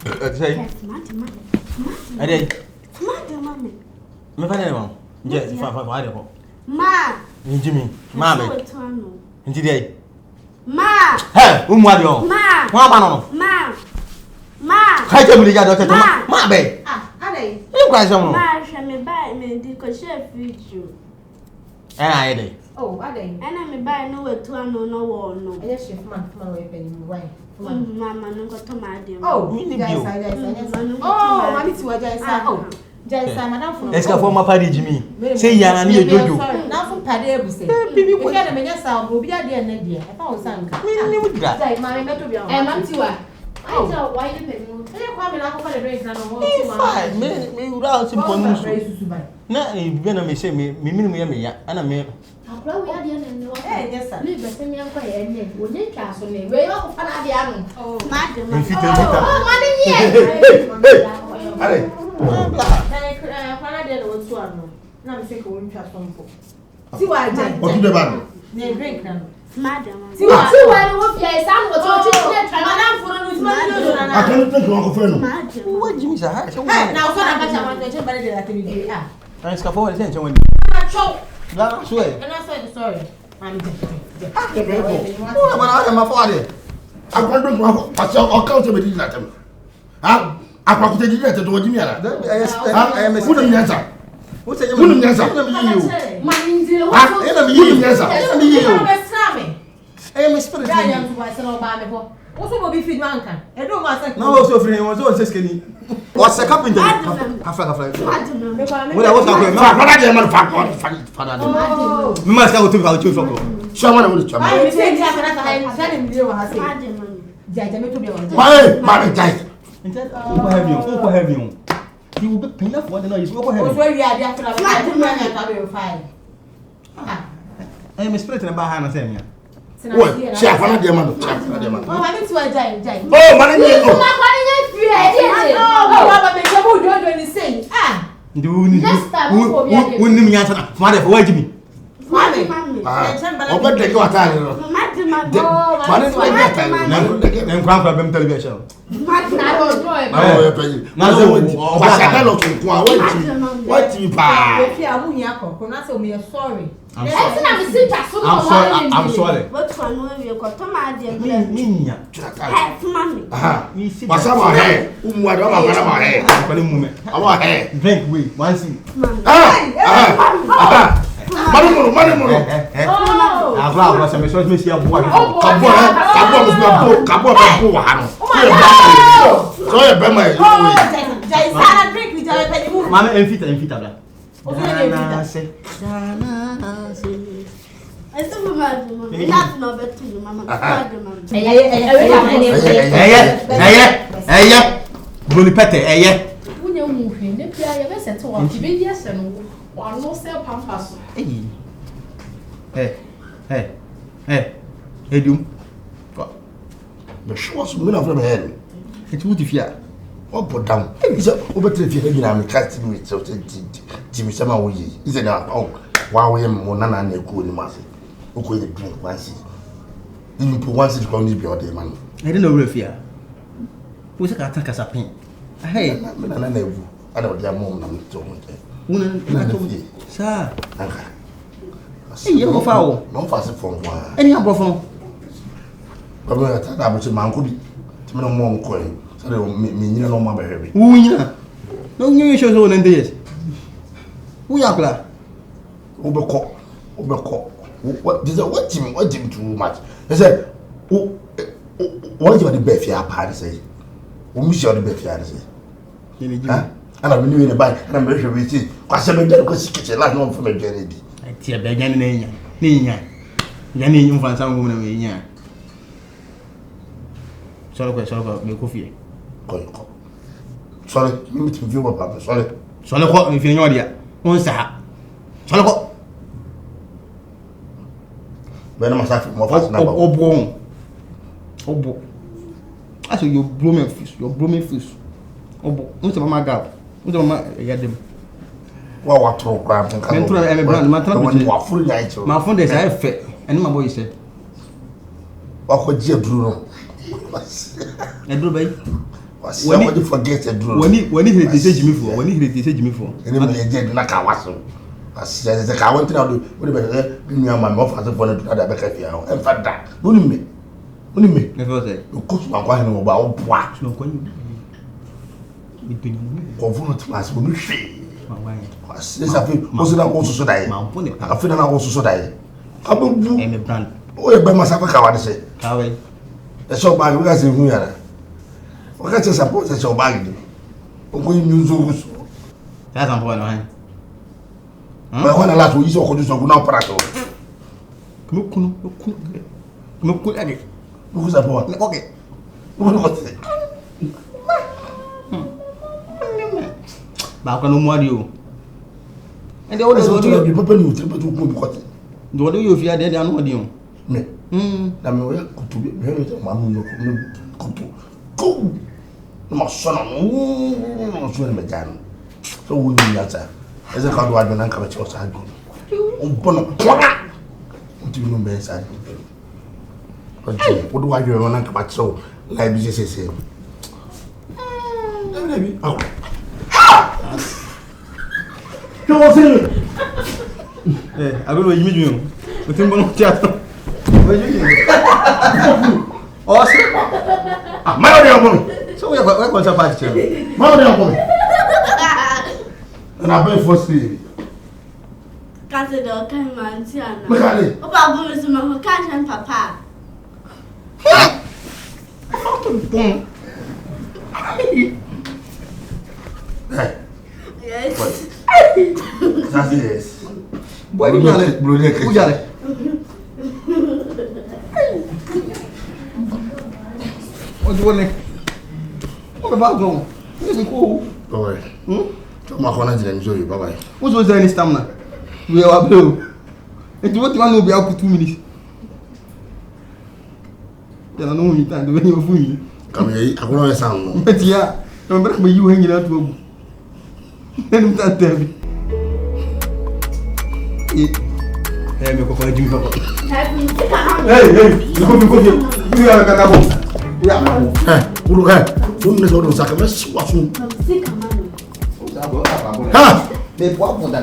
Say. I did. Me find one. Yes, for Ma. Jimmy. Mamma. Today. Ma. Hey, Umwadio. Ma. Mama. Ma. Ma. I tell you, Doctor. Ma, babe. Ade. You guys don't know. Ma, she me buy me the kosher future. I did. Oh, ade. And I me buy no way to no wall no. Yes, chef man, come away penny why. Mama no got to my dear. Oh, yes. Oh, mommy to a jazz. Oh, jazz, madam from. Let's go for my party, Jimmy. Say, Yana, you do. Now from Padre, we say. We had a minute sound, will be at the end of the year. I found some. My metal, and I'm too. Oh, why the penny? I come and for the break. 5 minutes, me without simple news. No, you've been a mistake, me, and I mean. Yes, sir. Leave the same young boy and then would you cast on me? Way off Fanabiano. Oh, madam. Oh, money, see why I did. What do you want? They drink now. Madam. See why I was your son was madam for money. I can't think of Uncle Fernando. Madam. What Jimmy's a high? Now, so I want to tell you that I I just got forward attention when I swear. and I said sorry. I'm My father. I can't think of I'll count to be that. I can't take it to what you mean. I am a student answer. What's the Wouldn't answer. I am a spirit. Also, be feed man can. I don't want to. No, also for him was also skinny. What's a carpenter? When I was we must go to our children. Someone will try. Why, my guy? Have you? You will be enough what the noise over here. I am a spirit in a bar, and saying, What? She has one man. Oh, I need to a giant. Oh, my I'm sorry. What one you got to my dear? What's our hair? What our hair? Our hair. Drink we once. Hey, do. The show was winner from head. It's what if you are. Oh, put down. It's over to the head. I'm casting with so Jimmy Sama. Isn't it? Oh, while we are Monana and a good master who could drink once. Even put once it's going to be all day, man. I don't know if you are. Who's a cat as a pin? Hey, I know their mom. Sir, you foul. No fast from one. Any number from. But I was a man could be to no more coin. So they will mean you know my baby. No new shows on in this. We are glad. Overcock. What is what Jim too much? They said, what you the best here, party say? We miss your best here, say. And I've been doing a bike and I'm very sure we see. Because I'm going to kitchen like no from a journey. I tear began in Nina. Yanni, you find some woman in here. Sorry, me coffee. Sorry, me to view about sorry. Sorry, what if you know idea? What's that? Sorry, what? When I'm a more fast now. Oh, boy. I saw your blooming fish. Oh, what's my God? What's my them? Well, what to grab and come to a brand, my phone is I fit, and my boy said, what would you do? I do, babe. Somebody forget a drone. When he hit the Jimmy for, when he hit the Jimmy for. Any man did not Kawaso. I said, the car went to do what about me and my mouth as a phone to other back at you. And for that, only me. Never say, you cook my wine about what? No, when you confront us when you see my wine. This I feel was not also so die. I feel I also so die. I will do a brand. Oh, by myself, I say. How a shop bag, we got in here. What can you suppose that your bag? When you use that's on point, man. But when I last we saw you so good now, Prato. Look, who's a boy? Okay. What's it? Back on you. And the others will be people to what? Do you fear dead and what you? Me. I'm going to be very mamma. Go. My son, no, so we will answer. As a card, I don't come at your side. Oh, Bono, what do you know, Ben? What do I do when I come at so? Like you say, oh, I don't know you mean. I think one theater. So we are going to fight you. And I pay for sleep. Cassidy came on Tiana. About Bruce, my cat and papa. Yes. That's it. Why do you got it? Who got it? What do you want? What about going? Listen, cool. Bye. I'm going to enjoy you. Bye. What was there any stamina? We are blue. And what you want to be out for 2 minutes? Then I know you time to when you're free. Come here, I want to sound. But yeah, remember you hanging out with let him tell me. Hey, me go for you. Hey, you go. You are going to yeah, hey, who hey? Don't let go of Sakamas. What's wrong? I'm sick, man. Ha! Me, what would I